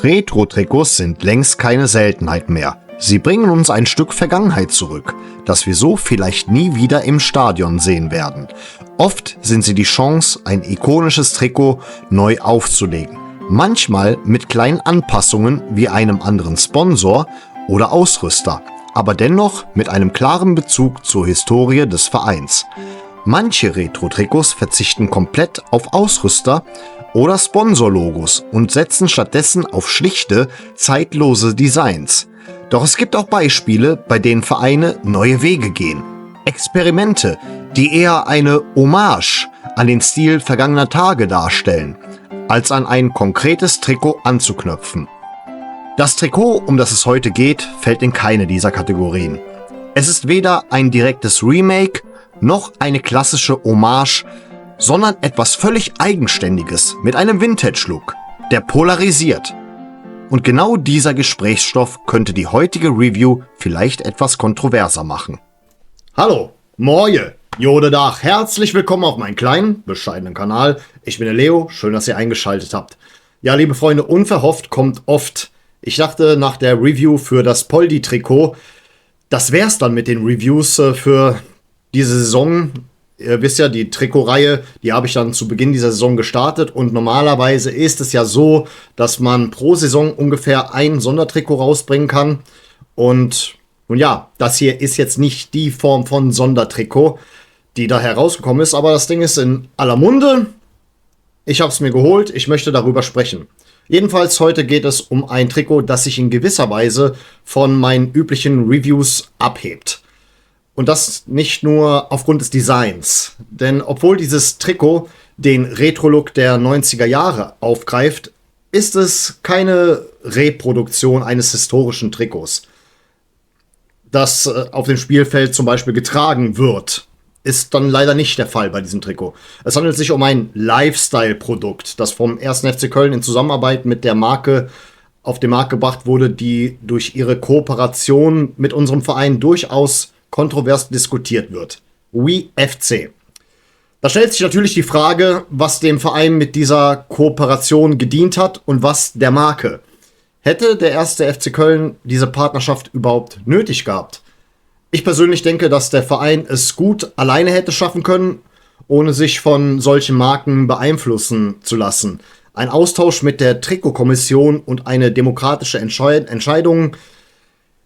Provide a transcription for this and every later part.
Retro-Trikots sind längst keine Seltenheit mehr. Sie bringen uns ein Stück Vergangenheit zurück, das wir so vielleicht nie wieder im Stadion sehen werden. Oft sind sie die Chance, ein ikonisches Trikot neu aufzulegen. Manchmal mit kleinen Anpassungen wie einem anderen Sponsor oder Ausrüster, aber dennoch mit einem klaren Bezug zur Historie des Vereins. Manche Retro-Trikots verzichten komplett auf Ausrüster oder Sponsorlogos und setzen stattdessen auf schlichte, zeitlose Designs. Doch es gibt auch Beispiele, bei denen Vereine neue Wege gehen. Experimente, die eher eine Hommage an den Stil vergangener Tage darstellen, als an ein konkretes Trikot anzuknöpfen. Das Trikot, um das es heute geht, fällt in keine dieser Kategorien. Es ist weder ein direktes Remake noch eine klassische Hommage, sondern etwas völlig Eigenständiges mit einem Vintage-Look, der polarisiert. Und genau dieser Gesprächsstoff könnte die heutige Review vielleicht etwas kontroverser machen. Hallo, Moje, Jodedach, herzlich willkommen auf meinen kleinen, bescheidenen Kanal. Ich bin der Leo, schön, dass ihr eingeschaltet habt. Ja, liebe Freunde, unverhofft kommt oft. Ich dachte nach der Review für das Poldi-Trikot, das wär's dann mit den Reviews für diese Saison. Ihr wisst ja, die Trikotreihe, die habe ich dann zu Beginn dieser Saison gestartet und normalerweise ist es ja so, dass man pro Saison ungefähr ein Sondertrikot rausbringen kann. Und nun ja, das hier ist jetzt nicht die Form von Sondertrikot, die da herausgekommen ist, aber das Ding ist in aller Munde. Ich habe es mir geholt, ich möchte darüber sprechen. Jedenfalls heute geht es um ein Trikot, das sich in gewisser Weise von meinen üblichen Reviews abhebt. Und das nicht nur aufgrund des Designs. Denn obwohl dieses Trikot den Retro-Look der 90er Jahre aufgreift, ist es keine Reproduktion eines historischen Trikots, das auf dem Spielfeld zum Beispiel getragen wird. Ist dann leider nicht der Fall bei diesem Trikot. Es handelt sich um ein Lifestyle-Produkt, das vom 1. FC Köln in Zusammenarbeit mit der Marke auf den Markt gebracht wurde, die durch ihre Kooperation mit unserem Verein durchaus kontrovers diskutiert wird. WeFC. Da stellt sich natürlich die Frage, was dem Verein mit dieser Kooperation gedient hat und was der Marke. Hätte der 1. FC Köln diese Partnerschaft überhaupt nötig gehabt? Ich persönlich denke, dass der Verein es gut alleine hätte schaffen können, ohne sich von solchen Marken beeinflussen zu lassen. Ein Austausch mit der Trikotkommission und eine demokratische Entscheidung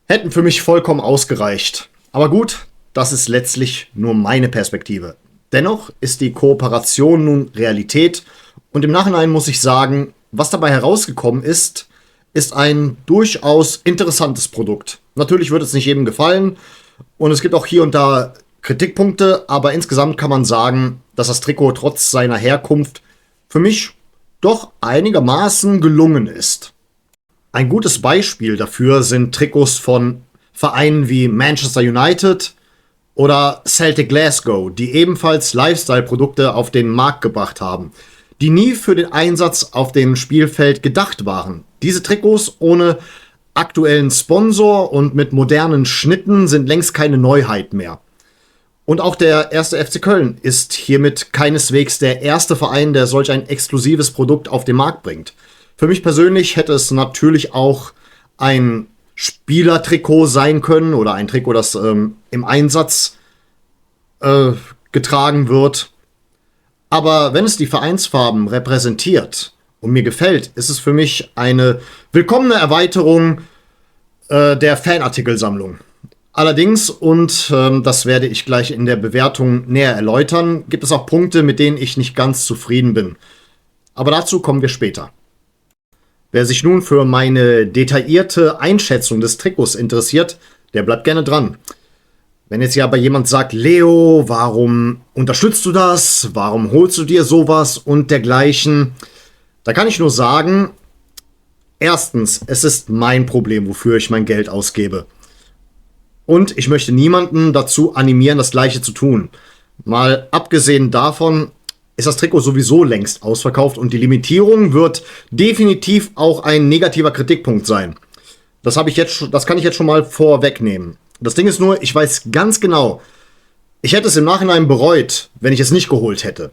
hätten für mich vollkommen ausgereicht. Aber gut, das ist letztlich nur meine Perspektive. Dennoch ist die Kooperation nun Realität und im Nachhinein muss ich sagen, was dabei herausgekommen ist, ist ein durchaus interessantes Produkt. Natürlich wird es nicht jedem gefallen und es gibt auch hier und da Kritikpunkte, aber insgesamt kann man sagen, dass das Trikot trotz seiner Herkunft für mich doch einigermaßen gelungen ist. Ein gutes Beispiel dafür sind Trikots von Vereinen wie Manchester United oder Celtic Glasgow, die ebenfalls Lifestyle-Produkte auf den Markt gebracht haben, die nie für den Einsatz auf dem Spielfeld gedacht waren. Diese Trikots ohne aktuellen Sponsor und mit modernen Schnitten sind längst keine Neuheit mehr. Und auch der 1. FC Köln ist hiermit keineswegs der erste Verein, der solch ein exklusives Produkt auf den Markt bringt. Für mich persönlich hätte es natürlich auch ein Spielertrikot sein können oder ein Trikot, das im Einsatz getragen wird. Aber wenn es die Vereinsfarben repräsentiert und mir gefällt, ist es für mich eine willkommene Erweiterung der Fanartikelsammlung. Allerdings, und das werde ich gleich in der Bewertung näher erläutern, gibt es auch Punkte, mit denen ich nicht ganz zufrieden bin. Aber dazu kommen wir später. Wer sich nun für meine detaillierte Einschätzung des Trikots interessiert, der bleibt gerne dran. Wenn jetzt ja aber jemand sagt, Leo, warum unterstützt du das? Warum holst du dir sowas und dergleichen? Da kann ich nur sagen, erstens, es ist mein Problem, wofür ich mein Geld ausgebe. Und ich möchte niemanden dazu animieren, das Gleiche zu tun. Mal abgesehen davon ist das Trikot sowieso längst ausverkauft und die Limitierung wird definitiv auch ein negativer Kritikpunkt sein. Das kann ich jetzt schon mal vorwegnehmen. Das Ding ist nur, ich weiß ganz genau, ich hätte es im Nachhinein bereut, wenn ich es nicht geholt hätte.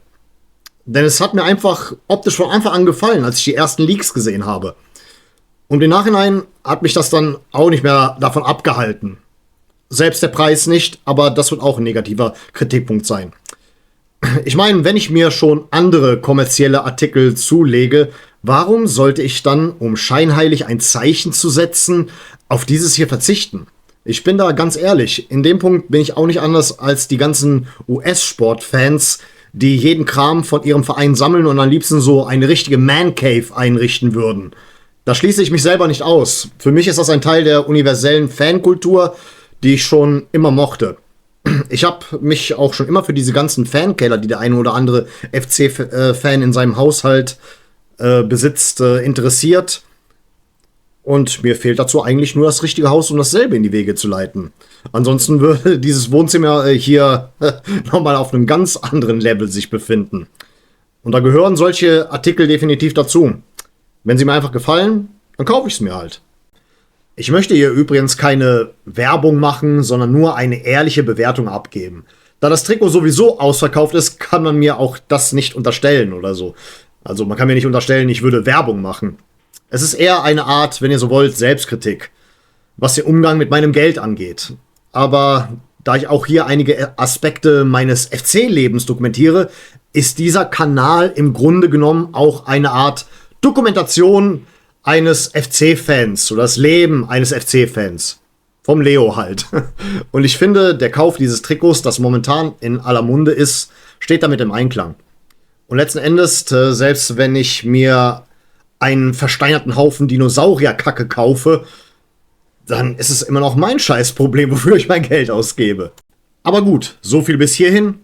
Denn es hat mir einfach optisch von Anfang an gefallen, als ich die ersten Leaks gesehen habe. Und im Nachhinein hat mich das dann auch nicht mehr davon abgehalten. Selbst der Preis nicht, aber das wird auch ein negativer Kritikpunkt sein. Ich meine, wenn ich mir schon andere kommerzielle Artikel zulege, warum sollte ich dann, um scheinheilig ein Zeichen zu setzen, auf dieses hier verzichten? Ich bin da ganz ehrlich, in dem Punkt bin ich auch nicht anders als die ganzen US-Sportfans, die jeden Kram von ihrem Verein sammeln und am liebsten so eine richtige Man-Cave einrichten würden. Da schließe ich mich selber nicht aus. Für mich ist das ein Teil der universellen Fankultur, die ich schon immer mochte. Ich habe mich auch schon immer für diese ganzen Fankeller, die der eine oder andere FC-Fan in seinem Haushalt besitzt, interessiert. Und mir fehlt dazu eigentlich nur das richtige Haus, um dasselbe in die Wege zu leiten. Ansonsten würde dieses Wohnzimmer hier nochmal auf einem ganz anderen Level sich befinden. Und da gehören solche Artikel definitiv dazu. Wenn sie mir einfach gefallen, dann kaufe ich es mir halt. Ich möchte hier übrigens keine Werbung machen, sondern nur eine ehrliche Bewertung abgeben. Da das Trikot sowieso ausverkauft ist, kann man mir auch das nicht unterstellen oder so. Also man kann mir nicht unterstellen, ich würde Werbung machen. Es ist eher eine Art, wenn ihr so wollt, Selbstkritik, was den Umgang mit meinem Geld angeht. Aber da ich auch hier einige Aspekte meines FC-Lebens dokumentiere, ist dieser Kanal im Grunde genommen auch eine Art Dokumentation eines FC-Fans oder das Leben eines FC-Fans. Vom Leo halt. Und ich finde, der Kauf dieses Trikots, das momentan in aller Munde ist, steht damit im Einklang. Und letzten Endes, selbst wenn ich mir einen versteinerten Haufen Dinosaurierkacke kaufe, dann ist es immer noch mein Scheißproblem, wofür ich mein Geld ausgebe. Aber gut, so viel bis hierhin.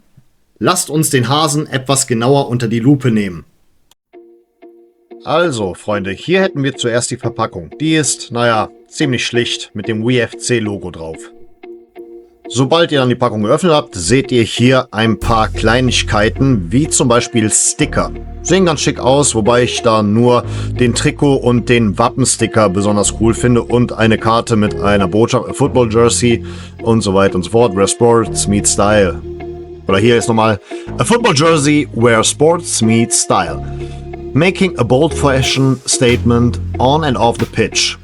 Lasst uns den Hasen etwas genauer unter die Lupe nehmen. Also, Freunde, hier hätten wir zuerst die Verpackung. Die ist, naja, ziemlich schlicht mit dem WFC-Logo drauf. Sobald ihr dann die Packung geöffnet habt, seht ihr hier ein paar Kleinigkeiten, wie zum Beispiel Sticker. Sehen ganz schick aus, wobei ich da nur den Trikot und den Wappensticker besonders cool finde und eine Karte mit einer Botschaft, a Football Jersey und so weiter und so fort, where sports meet style. Oder hier ist nochmal, a Football Jersey where sports meet style. Making a bold fashion statement on and off the pitch.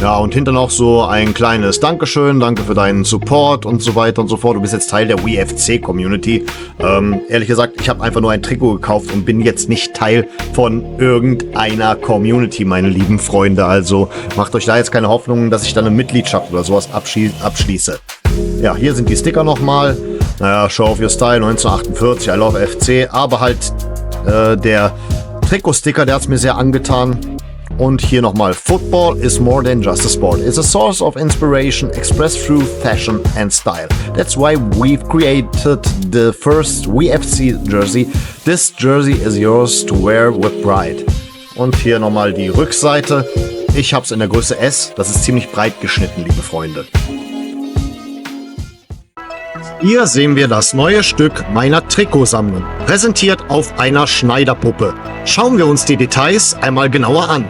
Ja, und hinter noch so ein kleines Dankeschön, danke für deinen Support und so weiter und so fort. Du bist jetzt Teil der WFC-Community. Ehrlich gesagt, ich habe einfach nur ein Trikot gekauft und bin jetzt nicht Teil von irgendeiner Community, meine lieben Freunde. Also macht euch da jetzt keine Hoffnung, dass ich dann eine Mitgliedschaft oder sowas abschließe. Ja, hier sind die Sticker nochmal. Naja, Show of Your Style 1948, I love FC. Aber halt der Trikotsticker, der hat es mir sehr angetan. Und hier nochmal, Football is more than just a sport. It's a source of inspiration expressed through fashion and style. That's why we've created the first WFC jersey. This jersey is yours to wear with pride. Und hier nochmal die Rückseite. Ich habe es in der Größe S. Das ist ziemlich breit geschnitten, liebe Freunde. Hier sehen wir das neue Stück meiner Trikotsammlung, präsentiert auf einer Schneiderpuppe. Schauen wir uns die Details einmal genauer an.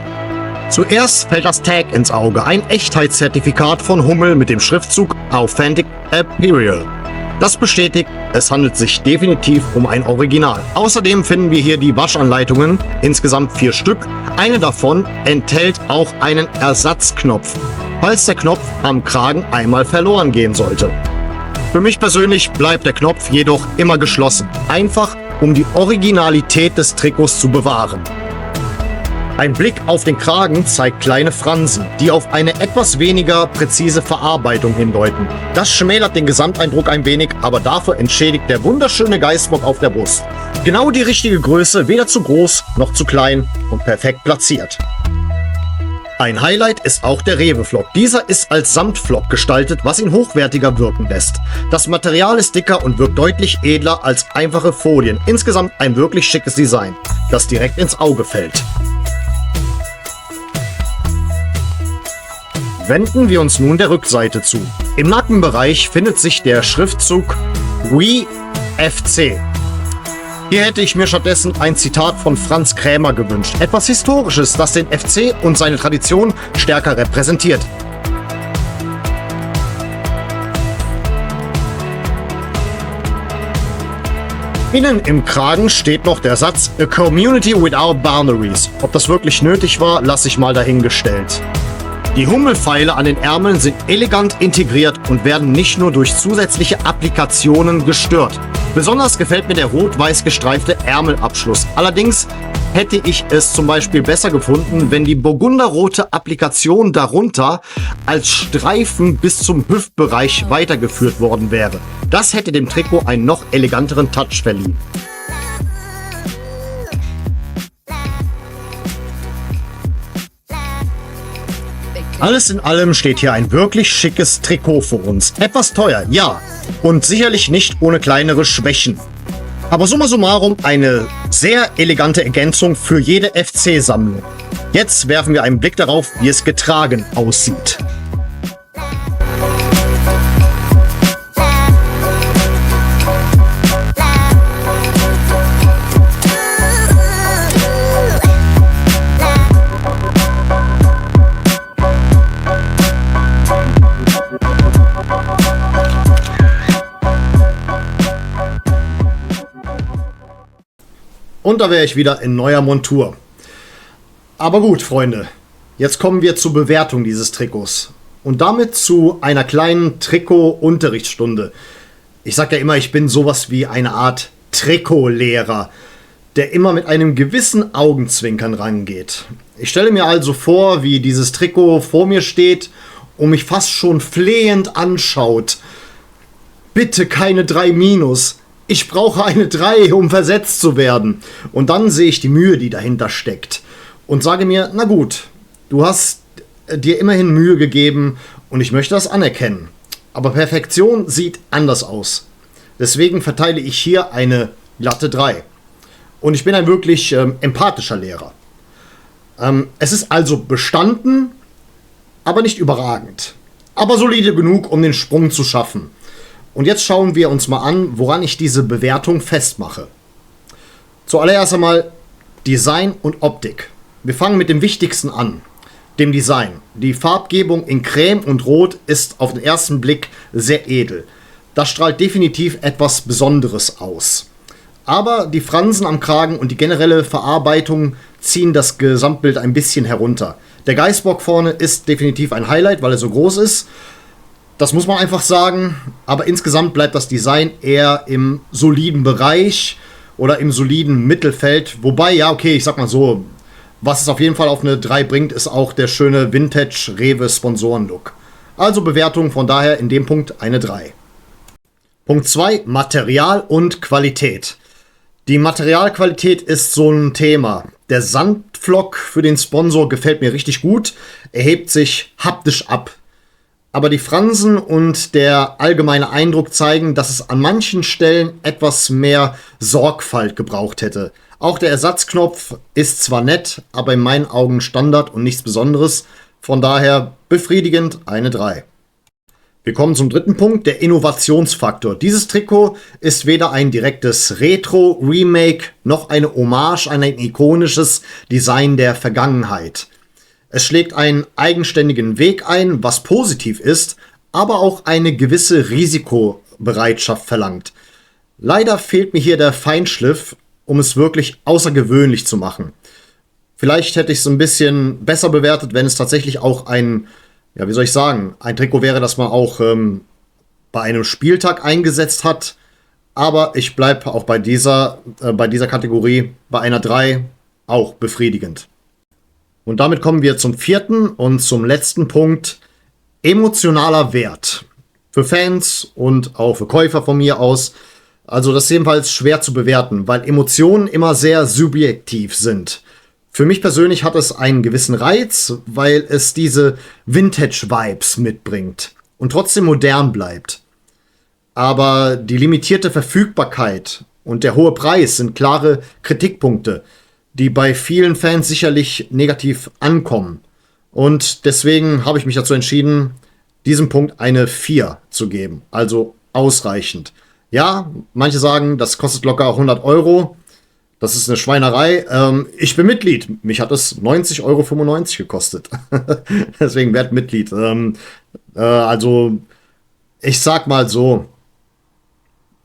Zuerst fällt das Tag ins Auge, ein Echtheitszertifikat von Hummel mit dem Schriftzug Authentic Imperial. Das bestätigt, es handelt sich definitiv um ein Original. Außerdem finden wir hier die Waschanleitungen, insgesamt 4 Stück. Eine davon enthält auch einen Ersatzknopf, falls der Knopf am Kragen einmal verloren gehen sollte. Für mich persönlich bleibt der Knopf jedoch immer geschlossen, einfach um die Originalität des Trikots zu bewahren. Ein Blick auf den Kragen zeigt kleine Fransen, die auf eine etwas weniger präzise Verarbeitung hindeuten. Das schmälert den Gesamteindruck ein wenig, aber dafür entschädigt der wunderschöne Geißbock auf der Brust. Genau die richtige Größe, weder zu groß noch zu klein und perfekt platziert. Ein Highlight ist auch der Rewe-Flock. Dieser ist als Samtflock gestaltet, was ihn hochwertiger wirken lässt. Das Material ist dicker und wirkt deutlich edler als einfache Folien. Insgesamt ein wirklich schickes Design, das direkt ins Auge fällt. Wenden wir uns nun der Rückseite zu. Im Nackenbereich findet sich der Schriftzug WFC. Hier hätte ich mir stattdessen ein Zitat von Franz Krämer gewünscht. Etwas Historisches, das den FC und seine Tradition stärker repräsentiert. Innen im Kragen steht noch der Satz "A Community Without Boundaries". Ob das wirklich nötig war, lasse ich mal dahingestellt. Die Hummelpfeile an den Ärmeln sind elegant integriert und werden nicht nur durch zusätzliche Applikationen gestört. Besonders gefällt mir der rot-weiß gestreifte Ärmelabschluss. Allerdings hätte ich es zum Beispiel besser gefunden, wenn die burgunderrote Applikation darunter als Streifen bis zum Hüftbereich weitergeführt worden wäre. Das hätte dem Trikot einen noch eleganteren Touch verliehen. Alles in allem steht hier ein wirklich schickes Trikot vor uns. Etwas teuer, ja. Und sicherlich nicht ohne kleinere Schwächen. Aber summa summarum eine sehr elegante Ergänzung für jede FC-Sammlung. Jetzt werfen wir einen Blick darauf, wie es getragen aussieht. Und da wäre ich wieder in neuer Montur. Aber gut, Freunde, jetzt kommen wir zur Bewertung dieses Trikots. Und damit zu einer kleinen Trikot-Unterrichtsstunde. Ich sage ja immer, ich bin sowas wie eine Art Trikotlehrer, der immer mit einem gewissen Augenzwinkern rangeht. Ich stelle mir also vor, wie dieses Trikot vor mir steht und mich fast schon flehend anschaut. Bitte keine 3-. Ich brauche eine 3, um versetzt zu werden. Und dann sehe ich die Mühe, die dahinter steckt. Und sage mir, na gut, du hast dir immerhin Mühe gegeben und ich möchte das anerkennen. Aber Perfektion sieht anders aus. Deswegen verteile ich hier eine glatte 3. Und ich bin ein wirklich empathischer Lehrer. Es ist also bestanden, aber nicht überragend. Aber solide genug, um den Sprung zu schaffen. Und jetzt schauen wir uns mal an, woran ich diese Bewertung festmache. Zuallererst einmal Design und Optik. Wir fangen mit dem Wichtigsten an, dem Design. Die Farbgebung in Creme und Rot ist auf den ersten Blick sehr edel. Das strahlt definitiv etwas Besonderes aus. Aber die Fransen am Kragen und die generelle Verarbeitung ziehen das Gesamtbild ein bisschen herunter. Der Geißbock vorne ist definitiv ein Highlight, weil er so groß ist. Das muss man einfach sagen, aber insgesamt bleibt das Design eher im soliden Bereich oder im soliden Mittelfeld. Wobei, ja, okay, ich sag mal so, was es auf jeden Fall auf eine 3 bringt, ist auch der schöne Vintage-Rewe-Sponsoren-Look. Also Bewertung von daher in dem Punkt eine 3. Punkt 2, Material und Qualität. Die Materialqualität ist so ein Thema. Der Sandflock für den Sponsor gefällt mir richtig gut, er hebt sich haptisch ab. Aber die Fransen und der allgemeine Eindruck zeigen, dass es an manchen Stellen etwas mehr Sorgfalt gebraucht hätte. Auch der Ersatzknopf ist zwar nett, aber in meinen Augen Standard und nichts Besonderes. Von daher befriedigend eine 3. Wir kommen zum dritten Punkt, der Innovationsfaktor. Dieses Trikot ist weder ein direktes Retro-Remake noch eine Hommage an ein ikonisches Design der Vergangenheit. Es schlägt einen eigenständigen Weg ein, was positiv ist, aber auch eine gewisse Risikobereitschaft verlangt. Leider fehlt mir hier der Feinschliff, um es wirklich außergewöhnlich zu machen. Vielleicht hätte ich es ein bisschen besser bewertet, wenn es tatsächlich auch ein, ja, wie soll ich sagen, ein Trikot wäre, das man auch bei einem Spieltag eingesetzt hat. Aber ich bleibe auch bei dieser Kategorie bei einer 3 auch befriedigend. Und damit kommen wir zum vierten und zum letzten Punkt. Emotionaler Wert. Für Fans und auch für Käufer von mir aus. Also das ist jedenfalls schwer zu bewerten, weil Emotionen immer sehr subjektiv sind. Für mich persönlich hat es einen gewissen Reiz, weil es diese Vintage-Vibes mitbringt und trotzdem modern bleibt. Aber die limitierte Verfügbarkeit und der hohe Preis sind klare Kritikpunkte, die bei vielen Fans sicherlich negativ ankommen. Und deswegen habe ich mich dazu entschieden, diesem Punkt eine 4 zu geben. Also ausreichend. Ja, manche sagen, das kostet locker 100 Euro. Das ist eine Schweinerei. Ich bin Mitglied. Mich hat es 90,95 Euro gekostet. Deswegen werd Mitglied. Also, ich sag mal so,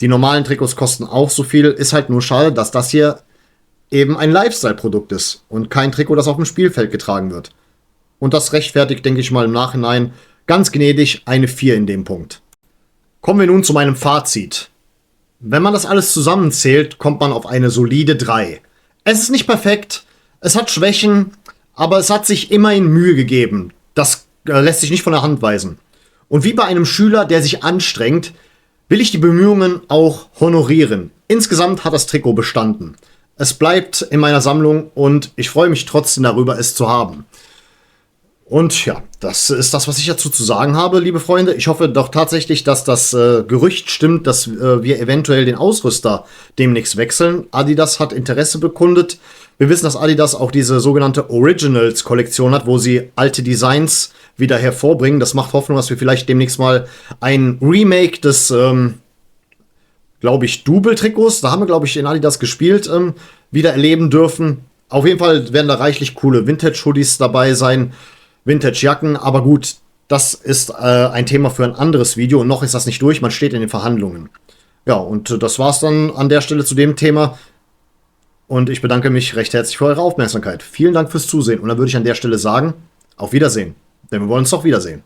Die normalen Trikots kosten auch so viel. Ist halt nur schade, dass das hier eben ein Lifestyle-Produkt ist und kein Trikot, das auf dem Spielfeld getragen wird. Und das rechtfertigt, denke ich mal, im Nachhinein ganz gnädig eine 4 in dem Punkt. Kommen wir nun zu meinem Fazit. Wenn man das alles zusammenzählt, kommt man auf eine solide 3. Es ist nicht perfekt, es hat Schwächen, aber es hat sich immerhin Mühe gegeben. Das lässt sich nicht von der Hand weisen. Und wie bei einem Schüler, der sich anstrengt, will ich die Bemühungen auch honorieren. Insgesamt hat das Trikot bestanden. Es bleibt in meiner Sammlung und ich freue mich trotzdem darüber, es zu haben. Und ja, das ist das, was ich dazu zu sagen habe, liebe Freunde. Ich hoffe doch tatsächlich, dass das Gerücht stimmt, dass wir eventuell den Ausrüster demnächst wechseln. Adidas hat Interesse bekundet. Wir wissen, dass Adidas auch diese sogenannte Originals-Kollektion hat, wo sie alte Designs wieder hervorbringen. Das macht Hoffnung, dass wir vielleicht demnächst mal ein Remake des, glaube ich, Double-Trikots, da haben wir, glaube ich, in Adidas gespielt, wieder erleben dürfen. Auf jeden Fall werden da reichlich coole Vintage-Hoodies dabei sein. Vintage-Jacken, aber gut, das ist ein Thema für ein anderes Video und noch ist das nicht durch, man steht in den Verhandlungen. Ja, und das war's dann an der Stelle zu dem Thema und ich bedanke mich recht herzlich für eure Aufmerksamkeit. Vielen Dank fürs Zusehen und dann würde ich an der Stelle sagen, auf Wiedersehen, denn wir wollen uns doch wiedersehen.